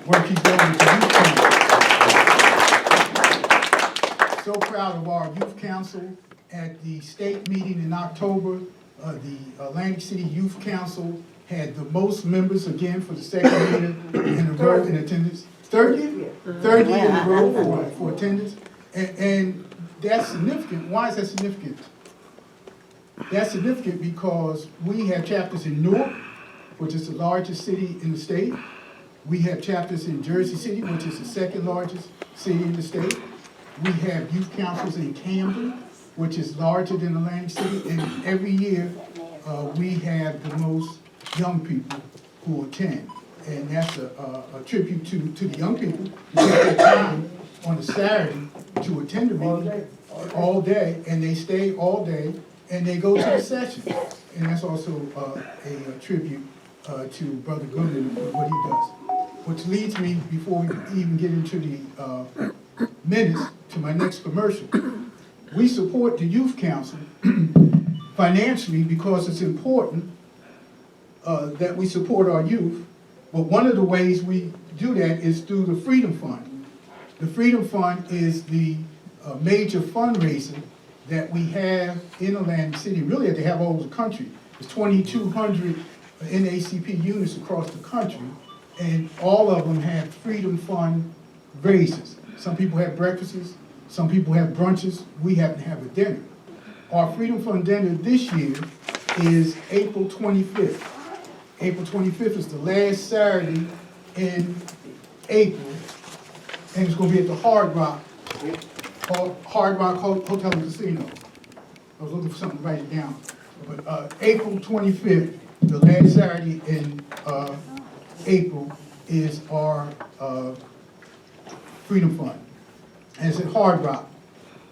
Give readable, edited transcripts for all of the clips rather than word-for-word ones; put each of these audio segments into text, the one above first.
work he's doing with the Youth Council. So proud of our Youth Council. At the state meeting in October, the Atlantic City Youth Council had the most members again for the second year in a row in attendance. Third year? Third year in a row for attendance. And that's significant. Why is that significant? That's significant because we have chapters in Newark, which is the largest city in the state. We have chapters in Jersey City, which is the second largest city in the state. We have youth councils in Camden, which is larger than Atlantic City. And every year, we have the most young people who attend. And that's a tribute to the young people who take their time on a Saturday to attend the meeting all day, and they stay all day, and they go to the session. And that's also a tribute to Brother Goodman and what he does. Which leads me, before we even get into the minutes, to my next commercial. We support the Youth Council financially because it's important that we support our youth. But one of the ways we do that is through the Freedom Fund. The Freedom Fund is the major fundraiser that we have in Atlantic City, really that they have all over the country. There's 2,200 NAACP units across the country, and all of them have Freedom Fund raises. Some people have breakfasts, some people have brunches. We happen to have a dinner. Our Freedom Fund dinner this year is April 25th. April 25th is the last Saturday in April, and it's going to be at the Hard Rock Hotel and Casino. I was looking for something to write it down. But April 25th, the last Saturday in April, is our Freedom Fund. And it's at Hard Rock.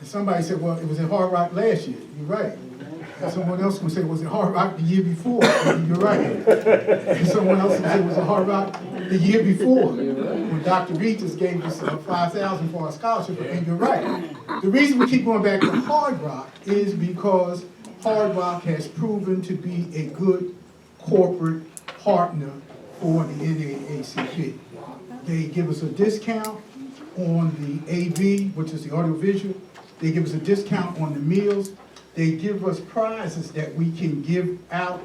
And somebody said, well, it was at Hard Rock last year. You're right. And someone else would say, was it Hard Rock the year before? You're right. And someone else would say, was it Hard Rock the year before? When Dr. Regis gave us $5,000 for our scholarship, and you're right. The reason we keep going back to Hard Rock is because Hard Rock has proven to be a good corporate partner for the NAACP. They give us a discount on the AV, which is the audiovisual. They give us a discount on the meals. They give us prizes that we can give out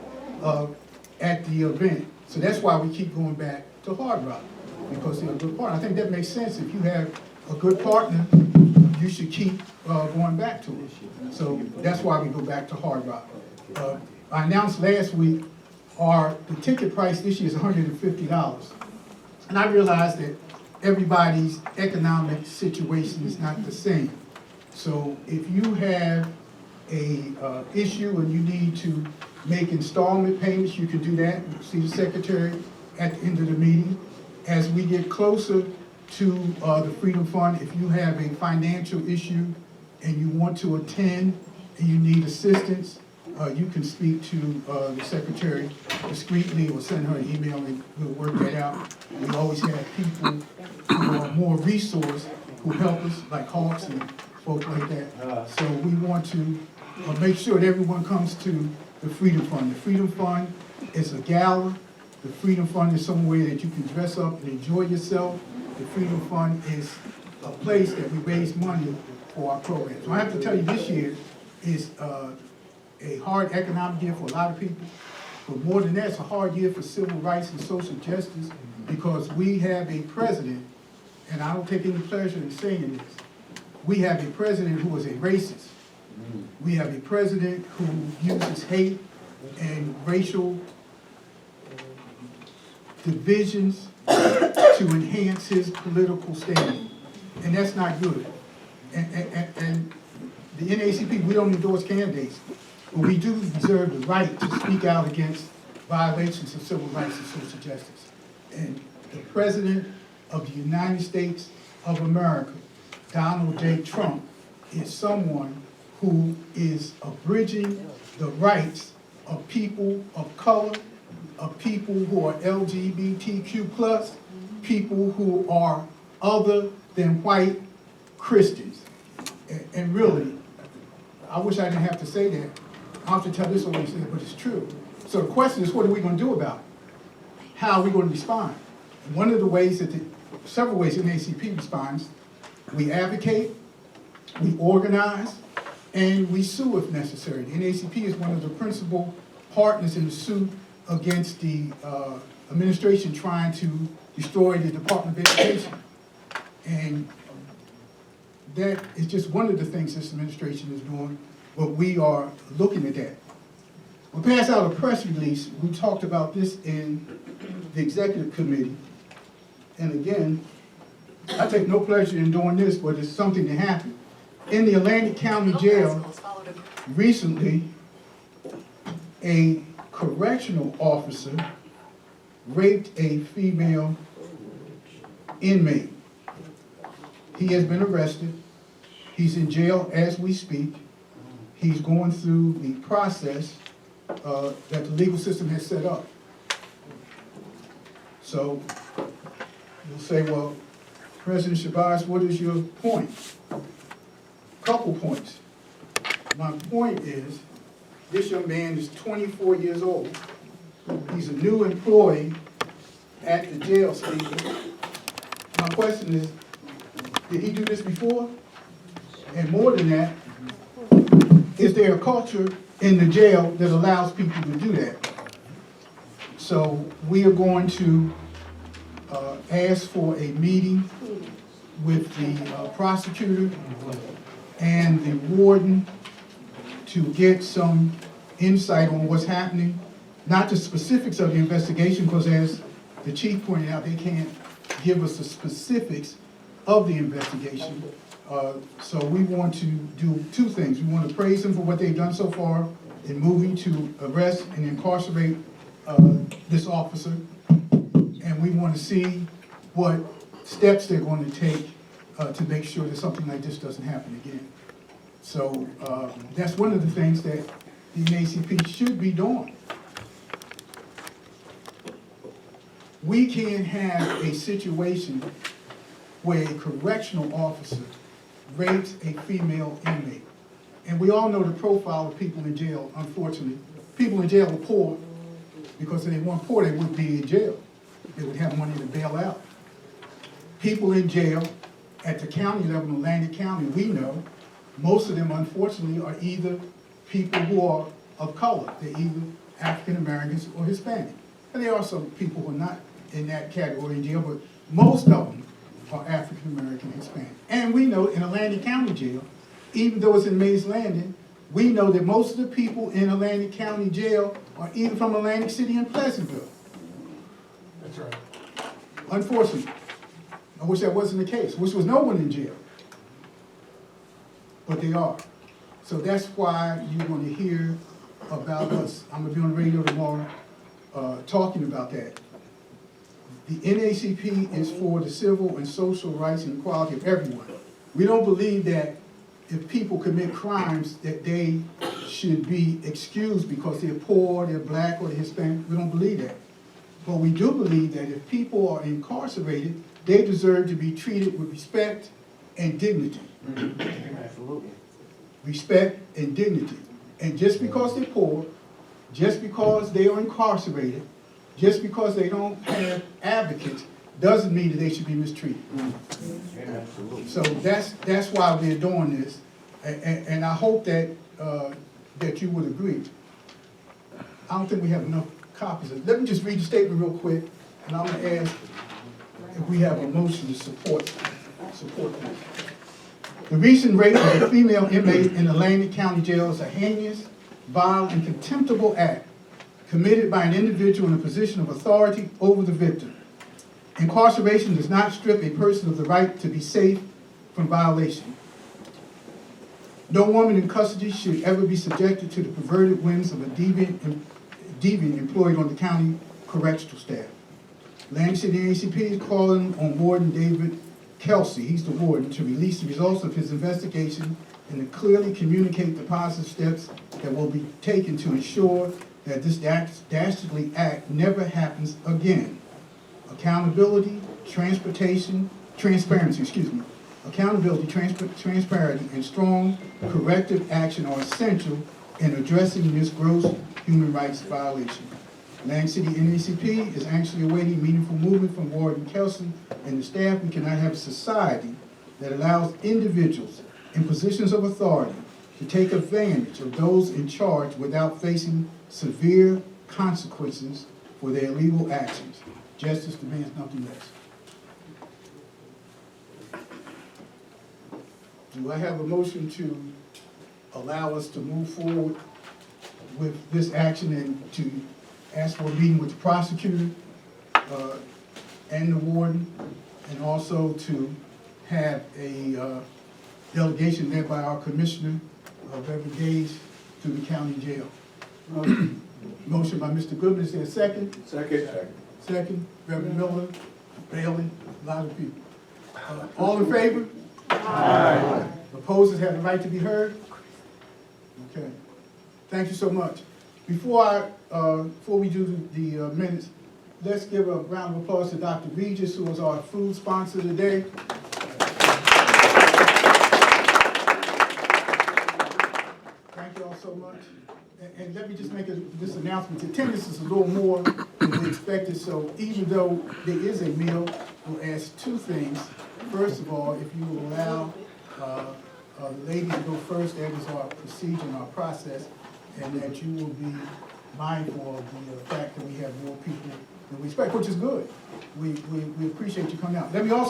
at the event. So that's why we keep going back to Hard Rock, because they're a good partner. I think that makes sense. If you have a good partner, you should keep going back to it. So that's why we go back to Hard Rock. I announced last week the ticket price this year is $150. And I realized that everybody's economic situation is not the same. So if you have a issue and you need to make installment payments, you can do that. See the secretary at the end of the meeting. As we get closer to the Freedom Fund, if you have a financial issue and you want to attend and you need assistance, you can speak to the secretary discreetly or send her an email and we'll work that out. We always have people who are more resourced who help us, like Hawks and folks like that. So we want to make sure that everyone comes to the Freedom Fund. The Freedom Fund is a gala. The Freedom Fund is somewhere that you can dress up and enjoy yourself. The Freedom Fund is a place that we raise money for our programs. So I have to tell you, this year is a hard economic year for a lot of people. But more than that, it's a hard year for civil rights and social justice, because we have a president, and I don't take any pleasure in saying this, we have a president who is a racist. We have a president who uses hate and racial divisions to enhance his political standing. And that's not good. And the NAACP, we don't endorse candidates, but we do reserve the right to speak out against violations of civil rights and social justice. And the President of the United States of America, Donald J. Trump, is someone who is abridging the rights of people of color, of people who are LGBTQ+, people who are other than white Christians. And really, I wish I didn't have to say that. I have to tell this over here, but it's true. So the question is, what are we going to do about it? How are we going to respond? And one of the ways that the several ways NAACP responds. We advocate, we organize, and we sue if necessary. The NAACP is one of the principal partners in the suit against the administration trying to destroy the Department of Education. And that is just one of the things this administration is doing, but we are looking at that. We passed out a press release. We talked about this in the executive committee. And again, I take no pleasure in doing this, but it's something that happened. In the Atlantic County Jail, recently, a correctional officer raped a female inmate. He has been arrested. He's in jail as we speak. He's going through the process that the legal system has set up. So you'll say, well, President Shabazz, what is your point? Couple points. My point is, this young man is 24 years old. He's a new employee at the jail station. My question is, did he do this before? And more than that, is there a culture in the jail that allows people to do that? So we are going to ask for a meeting with the prosecutor and the warden to get some insight on what's happening, not the specifics of the investigation, because as the chief pointed out, they can't give us the specifics of the investigation. So we want to do two things. We want to praise them for what they've done so far in moving to arrest and incarcerate this officer. And we want to see what steps they're going to take to make sure that something like this doesn't happen again. So that's one of the things that the NAACP should be doing. We can't have a situation where a correctional officer rapes a female inmate. And we all know the profile of people in jail, unfortunately. People in jail are poor, because if they weren't poor, they wouldn't be in jail. They would have money to bail out. People in jail at the county level in Atlantic County, we know, most of them, unfortunately, are either people who are of color. They're either African Americans or Hispanic. And there are some people who are not in that category in jail, but most of them are African American and Hispanic. And we know in Atlantic County Jail, even though it's in Mays Landing, we know that most of the people in Atlantic County Jail are either from Atlantic City and Pleasantville. That's right. Unfortunately. I wish that wasn't the case. Wish there was no one in jail. But they are. So that's why you're going to hear about us. I'm going to be on the radio tomorrow talking about that. The NAACP is for the civil and social rights and equality of everyone. We don't believe that if people commit crimes that they should be excused because they're poor, they're black, or they're Hispanic. We don't believe that. But we do believe that if people are incarcerated, they deserve to be treated with respect and dignity. Absolutely. Respect and dignity. And just because they're poor, just because they are incarcerated, just because they don't have advocates, doesn't mean that they should be mistreated. Absolutely. So that's why we're doing this, and I hope that that you would agree. I don't think we have enough copies of it. Let me just read the statement real quick, and I'm going to ask if we have a motion to support this. The recent rape of a female inmate in Atlantic County Jail is a heinous, vile, and contemptible act committed by an individual in a position of authority over the victim. Incarceration does not strip a person of the right to be safe from violation. No woman in custody should ever be subjected to the perverted whims of a deviant employed on the county correctional staff. Atlantic City NAACP is calling on Warden David Kelsey, he's the warden, to release the results of his investigation and to clearly communicate the positive steps that will be taken to ensure that this dastardly act never happens again. Accountability, transparency, accountability, transparency, and strong corrective action are essential in addressing this gross human rights violation. Lang City NAACP is anxiously awaiting meaningful movement from Warden Kelson and the staff. We cannot have a society that allows individuals in positions of authority to take advantage of those in charge without facing severe consequences for their illegal actions. Justice demands nothing less. Do I have a motion to allow us to move forward with this action and to ask for a meeting with the prosecutor and the warden, and also to have a delegation led by our commissioner of every days to the county jail? Motion by Mr. Goodman, is there a second? Second. Second, Reverend Miller, Bailey, a lot of people. All in favor? Aye. Opposers have the right to be heard? Okay. Thank you so much. Before we do the minutes, let's give a round of applause to Dr. Regis, who is our food sponsor today. Thank you all so much. And let me just make this announcement. Attendance is a little more than we expected, so even though there is a meal, we'll ask two things. First of all, if you will allow the lady to go first, that is our procedure and our process, and that you will be mindful of the fact that we have more people than we expect, which is good. We appreciate you coming out. Let me also